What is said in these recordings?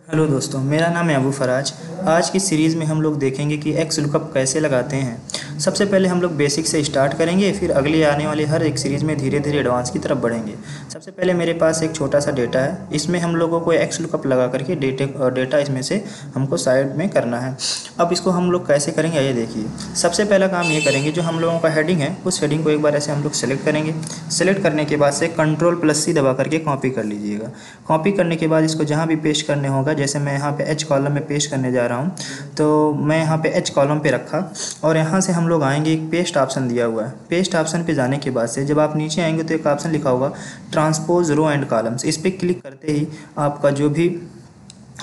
Hello दोस्तों, मेरा नाम है अबू फराज। आज की सीरीज़ में हम लोग देखेंगे कि एक्स लुकअप कैसे लगाते हैं। सबसे पहले हम लोग बेसिक से स्टार्ट करेंगे, फिर अगली आने वाली हर एक सीरीज़ में धीरे धीरे एडवांस की तरफ बढ़ेंगे। सबसे पहले मेरे पास एक छोटा सा डेटा है, इसमें हम लोगों को एक्स लुकअप लगा करके डेटा इसमें से हमको साइड में करना है। अब इसको हम लोग कैसे करेंगे ये देखिए। सबसे पहला काम ये करेंगे, जो हम लोगों का हेडिंग है उस हेडिंग को एक बार ऐसे हम लोग सेलेक्ट करेंगे। सेलेक्ट करने के बाद से Ctrl+C दबा करके कॉपी कर लीजिएगा। कॉपी करने के बाद इसको जहाँ भी पेस्ट करने होगा, जैसे मैं यहाँ पे एच कॉलम में पेस्ट करने जा रहा हूँ, तो मैं यहाँ पे एच कॉलम पे रखा और यहाँ से हम लोग आएंगे। एक पेस्ट ऑप्शन दिया हुआ है, पेस्ट ऑप्शन पे जाने के बाद से जब आप नीचे आएंगे तो एक ऑप्शन लिखा होगा ट्रांसपोज रो एंड कॉलम्स। इस पर क्लिक करते ही आपका जो भी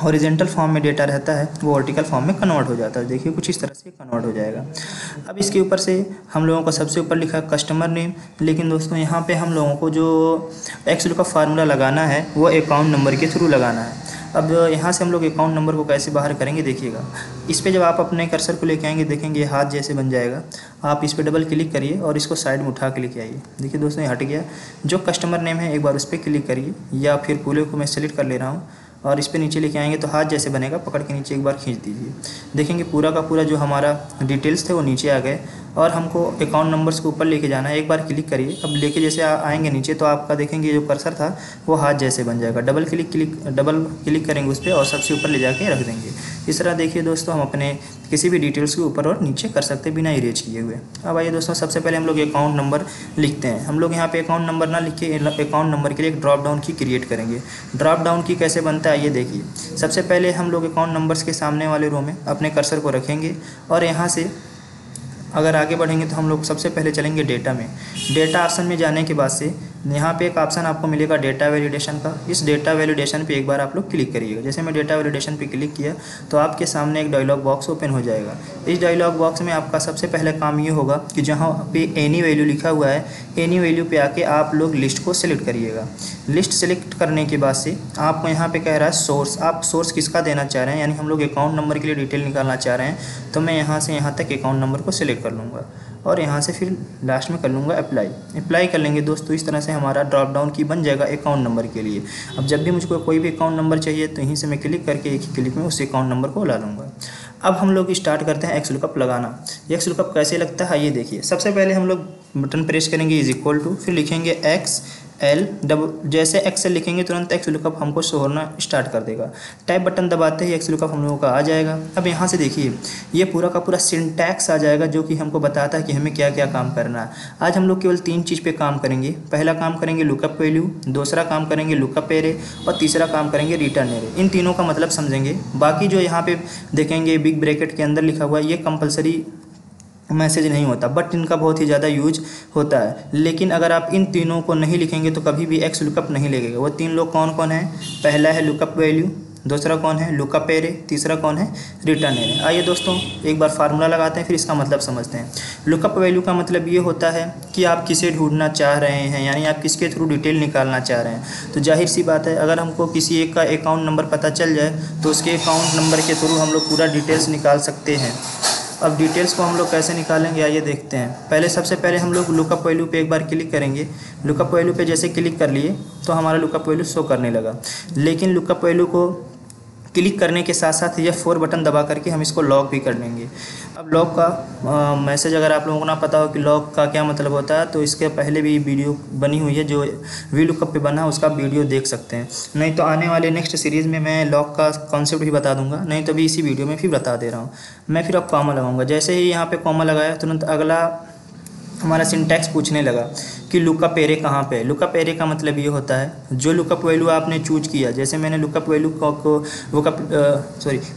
हॉरिजेंटल फॉर्म में डेटा रहता है वो वर्टिकल फॉर्म में कन्वर्ट हो जाता है। देखिए कुछ इस तरह से कन्वर्ट हो जाएगा। अब इसके ऊपर से हम लोगों को सबसे ऊपर लिखा है कस्टमर नेम, लेकिन दोस्तों यहाँ पे हम लोगों को जो एक्स लुकअप फार्मूला लगाना है वो अकाउंट नंबर के थ्रू लगाना है। अब यहाँ से हम लोग अकाउंट नंबर को कैसे बाहर करेंगे देखिएगा। इस पर जब आप अपने कर्सर को लेके आएंगे देखेंगे ये हाथ जैसे बन जाएगा। आप इस पर डबल क्लिक करिए और इसको साइड में उठा के लेके आइए। देखिए दोस्तों ये हट गया। जो कस्टमर नेम है एक बार उस पर क्लिक करिए, या फिर पूरे को मैं सेलेक्ट कर ले रहा हूँ और इस पे नीचे लेके आएंगे तो हाथ जैसे बनेगा, पकड़ के नीचे एक बार खींच दीजिए। देखेंगे पूरा का पूरा जो हमारा डिटेल्स थे वो नीचे आ गए और हमको अकाउंट नंबर्स को ऊपर लेके जाना है। एक बार क्लिक करिए। अब लेके जैसे आएंगे नीचे तो आपका देखेंगे जो कर्सर था वो हाथ जैसे बन जाएगा। डबल क्लिक करेंगे उस पर और सबसे ऊपर ले जाके रख देंगे। इस तरह देखिए दोस्तों हम अपने किसी भी डिटेल्स को ऊपर और नीचे कर सकते हैं बिना इरेज किए हुए। अब आइए दोस्तों, सबसे पहले हम लोग अकाउंट नंबर लिखते हैं। हम लोग यहाँ पे अकाउंट नंबर ना लिख के अकाउंट नंबर के लिए एक ड्रॉप डाउन की क्रिएट करेंगे। ड्रॉप डाउन की कैसे बनता है ये देखिए। सबसे पहले हम लोग अकाउंट नंबर्स के सामने वाले रो में अपने कर्सर को रखेंगे और यहाँ से अगर आगे बढ़ेंगे तो हम लोग सबसे पहले चलेंगे डेटा में। डेटा ऑप्शन में जाने के बाद से यहाँ पे एक ऑप्शन आपको मिलेगा डेटा वैलिडेशन का। इस डेटा वैलिडेशन पे एक बार आप लोग क्लिक करिएगा। जैसे मैं डेटा वैलिडेशन पे क्लिक किया तो आपके सामने एक डायलॉग बॉक्स ओपन हो जाएगा। इस डायलॉग बॉक्स में आपका सबसे पहले काम ये होगा कि जहाँ पे एनी वैल्यू लिखा हुआ है, एनी वैल्यू पे आके आप लोग लिस्ट को सिलेक्ट करिएगा। लिस्ट सेलेक्ट करने के बाद से आपको यहाँ पे कह रहा है सोर्स। आप सोर्स किसका देना चाह रहे हैं, यानी हम लोग अकाउंट नंबर के लिए डिटेल निकालना चाह रहे हैं, तो मैं यहाँ से यहाँ तक अकाउंट नंबर को सिलेक्ट कर लूँगा और यहाँ से फिर लास्ट में कर लूँगा अप्लाई कर लेंगे दोस्तों। इस तरह से हमारा ड्रॉप डाउन की बन जाएगा अकाउंट नंबर के लिए। अब जब भी मुझको कोई भी अकाउंट नंबर चाहिए तो यहीं से मैं क्लिक करके एक ही क्लिक में उस अकाउंट नंबर को ला लूँगा। अब हम लोग स्टार्ट करते हैं एक्स लुकअप लगाना। एक्स लुकअप कैसे लगता है ये देखिए। सबसे पहले हम लोग बटन प्रेस करेंगे =, फिर लिखेंगे XL जैसे एक्सेल लिखेंगे तुरंत एक्स लुकअप हमको शो होना स्टार्ट कर देगा। टाइप बटन दबाते ही एक्स लुकअप हम लोगों का आ जाएगा। अब यहाँ से देखिए ये पूरा का पूरा सिंटैक्स आ जाएगा जो कि हमको बताता है कि हमें क्या क्या काम करना है। आज हम लोग केवल 3 चीज़ पे काम करेंगे। पहला काम करेंगे लुकअप वैल्यू, दूसरा काम करेंगे लुकअप एरे और तीसरा काम करेंगे रिटर्न एरे। इन तीनों का मतलब समझेंगे। बाकी जो यहाँ पे देखेंगे बिग ब्रैकेट के अंदर लिखा हुआ है ये कंपलसरी मैसेज नहीं होता, बट इनका बहुत ही ज़्यादा यूज होता है। लेकिन अगर आप इन तीनों को नहीं लिखेंगे तो कभी भी एक्स लुकअप नहीं लगेगा। वो 3 लोग कौन कौन है? पहला है लुकअप वैल्यू, दूसरा कौन है लुकअप एरे, तीसरा कौन है रिटर्न एरे। आइए दोस्तों एक बार फार्मूला लगाते हैं फिर इसका मतलब समझते हैं। लुकअप वैल्यू का मतलब ये होता है कि आप किसे ढूंढना चाह रहे हैं, यानी आप किसके थ्रू डिटेल निकालना चाह रहे हैं। तो जाहिर सी बात है अगर हमको किसी एक का अकाउंट नंबर पता चल जाए तो उसके अकाउंट नंबर के थ्रू हम लोग पूरा डिटेल्स निकाल सकते हैं। अब डिटेल्स को हम लोग कैसे निकालेंगे आइए देखते हैं। सबसे पहले हम लोग लुकअप वैल्यू पे एक बार क्लिक करेंगे। लुकअप वैल्यू पे जैसे क्लिक कर लिए तो हमारा लुकअप वैल्यू शो करने लगा। लेकिन लुकअप वैल्यू को क्लिक करने के साथ साथ F4 बटन दबा करके हम इसको लॉक भी कर लेंगे। अब लॉक का मैसेज अगर आप लोगों को ना पता हो कि लॉक का क्या मतलब होता है तो इसके पहले भी वीडियो बनी हुई है जो वी लुकअप पे बना, उसका वीडियो देख सकते हैं। नहीं तो आने वाले नेक्स्ट सीरीज़ में मैं लॉक का कॉन्सेप्ट भी बता दूंगा, नहीं तो अभी इसी वीडियो में फिर बता दे रहा हूँ मैं। फिर अब कॉमा लगाऊंगा। जैसे ही यहाँ पे कॉमा लगाया तुरंत अगला हमारा सिंटैक्स पूछने लगा कि लुकअप एरे कहाँ पे है। लुकअप एरे का मतलब ये होता है जो लुकअप वैल्यू आपने चूज किया। जैसे मैंने लुकअप वैल्यू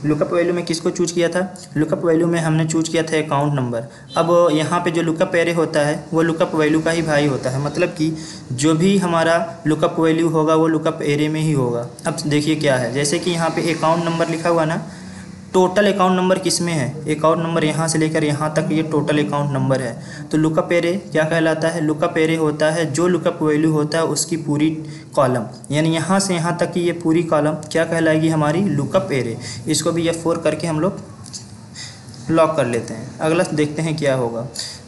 लुकअप वैल्यू में किसको चूज किया था? लुकअप वैल्यू में हमने चूज किया था अकाउंट नंबर। अब यहाँ पे जो लुकअप एरे होता है वो लुकअप वैल्यू का ही भाई होता है, मतलब कि जो भी हमारा लुकअप वैल्यू होगा वो लुकअप एरे में ही होगा। अब देखिए क्या है, जैसे कि यहाँ पे अकाउंट नंबर लिखा हुआ ना, टोटल अकाउंट नंबर किस में है? अकाउंट नंबर यहाँ से लेकर यहाँ तक ये टोटल अकाउंट नंबर है। तो लुकअप एरे क्या कहलाता है? लुकअप एरे होता है जो लुकअप वैल्यू होता है उसकी पूरी कॉलम, यानी यहाँ से यहाँ तक की ये पूरी कॉलम क्या कहलाएगी? हमारी लुकअप एरे। इसको भी F4 करके हम लोग लॉक कर लेते हैं। अगला देखते हैं क्या होगा।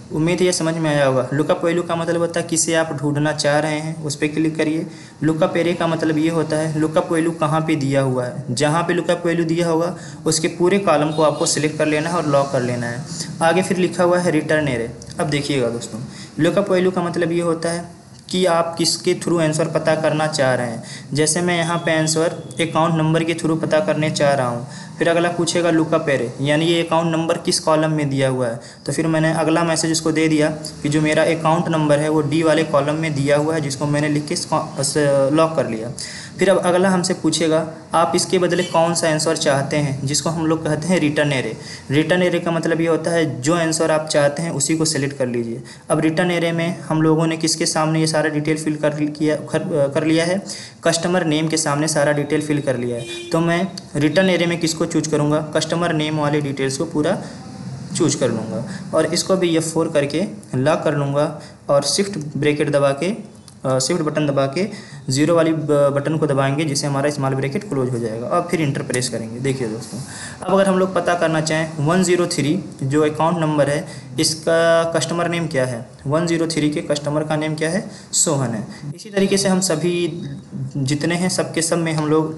उम्मीद है ये समझ में आया होगा। लुकअप वैल्यू का मतलब होता है किसे आप ढूंढना चाह रहे हैं उस पर क्लिक करिए। लुकअप एरे का मतलब ये होता है लुकअप वैल्यू कहाँ पे दिया हुआ है, जहाँ पे लुकअप वैल्यू दिया होगा उसके पूरे कॉलम को आपको सिलेक्ट कर लेना है और लॉक कर लेना है। आगे फिर लिखा हुआ है रिटर्न एरे। अब देखिएगा दोस्तों, लुकअप वैल्यू का मतलब ये होता है कि आप किसके थ्रू आंसर पता करना चाह रहे हैं। जैसे मैं यहाँ पे आंसर अकाउंट नंबर के थ्रू पता करने चाह रहा हूँ। फिर अगला पूछेगा लुकअप एरे, यानी ये अकाउंट नंबर किस कॉलम में दिया हुआ है। तो फिर मैंने अगला मैसेज उसको दे दिया कि जो मेरा अकाउंट नंबर है वो डी वाले कॉलम में दिया हुआ है, जिसको मैंने लिख के लॉक कर लिया। फिर अब अगला हमसे पूछेगा आप इसके बदले कौन सा आंसर चाहते हैं, जिसको हम लोग कहते हैं रिटर्न एरे। रिटर्न एरे का मतलब ये होता है जो आंसर आप चाहते हैं उसी को सेलेक्ट कर लीजिए। अब रिटर्न एरे में हम लोगों ने किसके सामने ये सारा डिटेल फिल कर लिया है, कस्टमर नेम के सामने सारा डिटेल फिल कर लिया है। तो मैं रिटर्न एरे में किसको चूज करूँगा, कस्टमर नेम वाले डिटेल्स को पूरा चूज कर लूँगा और इसको भी F4 करके लॉक कर लूँगा और शिफ्ट बटन दबा के 0 वाली बटन को दबाएंगे, जिससे हमारा स्मॉल ब्रैकेट क्लोज हो जाएगा और फिर इंटर प्रेस करेंगे। देखिए दोस्तों, अब अगर हम लोग पता करना चाहें 103 जो अकाउंट नंबर है इसका कस्टमर नेम क्या है, 103 के कस्टमर का नेम क्या है, सोहन है। इसी तरीके से हम सभी जितने हैं सबके सब में हम लोग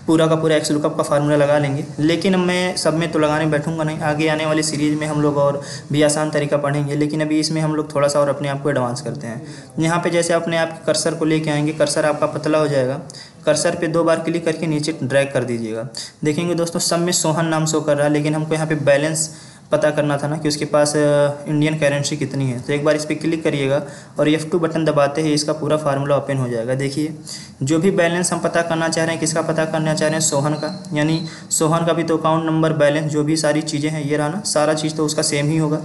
पूरा का पूरा एक्स लुकअप का फार्मूला लगा लेंगे। लेकिन अब मैं सब में तो लगाने बैठूंगा नहीं, आगे आने वाली सीरीज़ में हम लोग और भी आसान तरीका पढ़ेंगे। लेकिन अभी इसमें हम लोग थोड़ा सा और अपने आप को एडवांस करते हैं। यहाँ पे जैसे अपने आप कर्सर को लेके आएंगे, कर्सर आपका पतला हो जाएगा। कर्सर पे 2 बार क्लिक करके नीचे ड्रैग कर दीजिएगा। देखेंगे दोस्तों सब में सोहन नाम शो कर रहा है, लेकिन हमको यहाँ पे बैलेंस पता करना था ना कि उसके पास इंडियन करेंसी कितनी है। तो एक बार इस पर क्लिक करिएगा और F2 बटन दबाते ही इसका पूरा फार्मूला ओपन हो जाएगा। देखिए जो भी बैलेंस हम पता करना चाह रहे हैं, किसका पता करना चाह रहे हैं, सोहन का। यानी सोहन का भी तो अकाउंट नंबर, बैलेंस, जो भी सारी चीज़ें हैं ये रहा ना, सारा चीज़ तो उसका सेम ही होगा।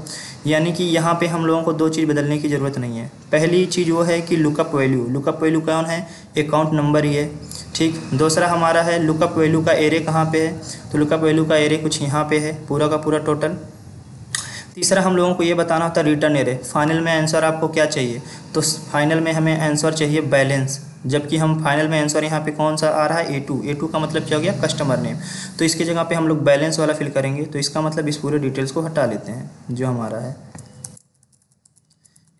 यानी कि यहाँ पे हम लोगों को 2 चीज़ बदलने की ज़रूरत नहीं है। पहली चीज़ वो है कि लुकअप वैल्यू, लुकअप वैल्यू कौन है, अकाउंट नंबर ही है, ठीक। दूसरा हमारा है लुकअप वैल्यू का एरे कहाँ पे है, तो लुकअप वैल्यू का एरे कुछ यहाँ पे है, पूरा का पूरा टोटल। तीसरा हम लोगों को ये बताना होता है रिटर्न एरे। फाइनल में आंसर आपको क्या चाहिए, तो फाइनल में हमें आंसर चाहिए बैलेंस, जबकि हम फाइनल में आंसर यहाँ पे कौन सा आ रहा है, A2 का मतलब क्या हो गया, कस्टमर नेम। तो इसकी जगह पे हम लोग बैलेंस वाला फिल करेंगे। तो इसका मतलब इस पूरे डिटेल्स को हटा लेते हैं जो हमारा है,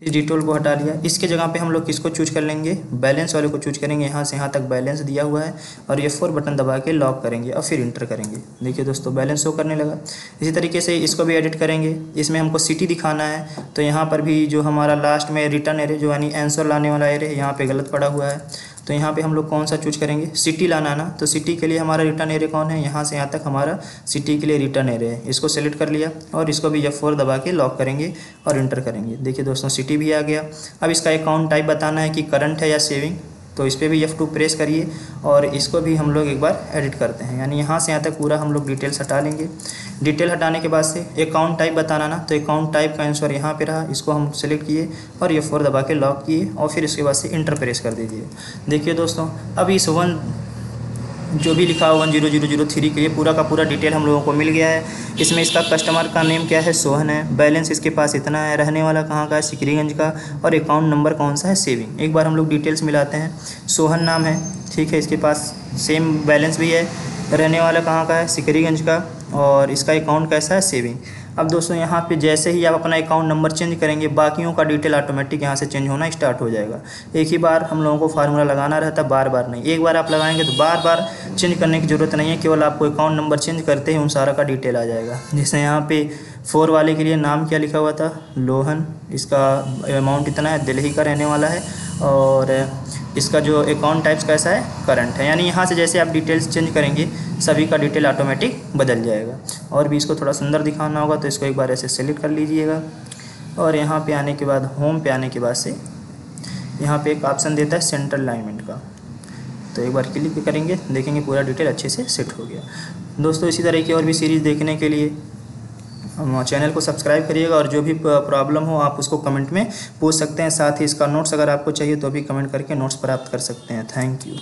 इस डिटेल को हटा लिया। इसके जगह पे हम लोग किसको चूज कर लेंगे, बैलेंस वाले को चूज करेंगे। यहाँ से यहाँ तक बैलेंस दिया हुआ है और F4 बटन दबा के लॉक करेंगे और फिर इंटर करेंगे। देखिए दोस्तों बैलेंस शो करने लगा। इसी तरीके से इसको भी एडिट करेंगे। इसमें हमको सिटी दिखाना है, तो यहाँ पर भी जो हमारा लास्ट में रिटर्न एरे जो यानी आंसर लाने वाला एरे है, यहाँ पे गलत पड़ा हुआ है। तो यहाँ पे हम लोग कौन सा चूज करेंगे, सिटी लाना ना। तो सिटी के लिए हमारा रिटर्न एरे कौन है, यहाँ से यहाँ तक हमारा सिटी के लिए रिटर्न एरे है। इसको सेलेक्ट कर लिया और इसको भी F4 दबा के लॉक करेंगे और इंटर करेंगे। देखिए दोस्तों सिटी भी आ गया। अब इसका अकाउंट टाइप बताना है कि करंट है या सेविंग, तो इस पर भी F2 प्रेस करिए और इसको भी हम लोग एक बार एडिट करते हैं। यानी यहाँ से यहाँ तक पूरा हम लोग डिटेल्स हटा लेंगे। डिटेल हटाने के बाद से अकाउंट टाइप बताना ना, तो अकाउंट टाइप का आंसर यहाँ पे रहा, इसको हम सेलेक्ट किए और F4 दबा के लॉक किए और फिर इसके बाद से इंटर प्रेस कर दीजिए। देखिए दोस्तों अब इस जो भी लिखा हुआ 10003 के लिए पूरा का पूरा डिटेल हम लोगों को मिल गया है। इसमें इसका कस्टमर का नेम क्या है, सोहन है, बैलेंस इसके पास इतना है, रहने वाला कहाँ का है, सिकरीगंज का, और अकाउंट नंबर कौन सा है, सेविंग। एक बार हम लोग डिटेल्स मिलाते हैं। सोहन नाम है, ठीक है, इसके पास सेम बैलेंस भी है, रहने वाला कहाँ का है, सिकरीगंज का, और इसका अकाउंट कैसा है, सेविंग। अब दोस्तों यहाँ पे जैसे ही आप अपना अकाउंट नंबर चेंज करेंगे, बाकियों का डिटेल ऑटोमेटिक यहाँ से चेंज होना स्टार्ट हो जाएगा। एक ही बार हम लोगों को फार्मूला लगाना रहता है, बार बार नहीं। एक बार आप लगाएंगे तो बार बार चेंज करने की ज़रूरत नहीं है, केवल आपको अकाउंट नंबर चेंज करते ही उन सारा का डिटेल आ जाएगा। जैसे यहाँ पे 4 वाले के लिए नाम क्या लिखा हुआ था, लोहन, इसका अमाउंट इतना है, दिल्ली का रहने वाला है, और इसका जो अकाउंट टाइप्स कैसा है, करंट है। यानी यहाँ से जैसे आप डिटेल्स चेंज करेंगे सभी का डिटेल ऑटोमेटिक बदल जाएगा। और भी इसको थोड़ा सुंदर दिखाना होगा तो इसको एक बार ऐसे सेलेक्ट कर लीजिएगा और यहाँ पे आने के बाद, होम पे आने के बाद से यहाँ पे एक ऑप्शन देता है सेंट्रल अलाइनमेंट का, तो एक बार क्लिक करेंगे, देखेंगे पूरा डिटेल अच्छे से सेट हो गया। दोस्तों इसी तरह की और भी सीरीज़ देखने के लिए चैनल को सब्सक्राइब करिएगा और जो भी प्रॉब्लम हो आप उसको कमेंट में पूछ सकते हैं। साथ ही इसका नोट्स अगर आपको चाहिए तो भी कमेंट करके नोट्स प्राप्त कर सकते हैं। Thank you.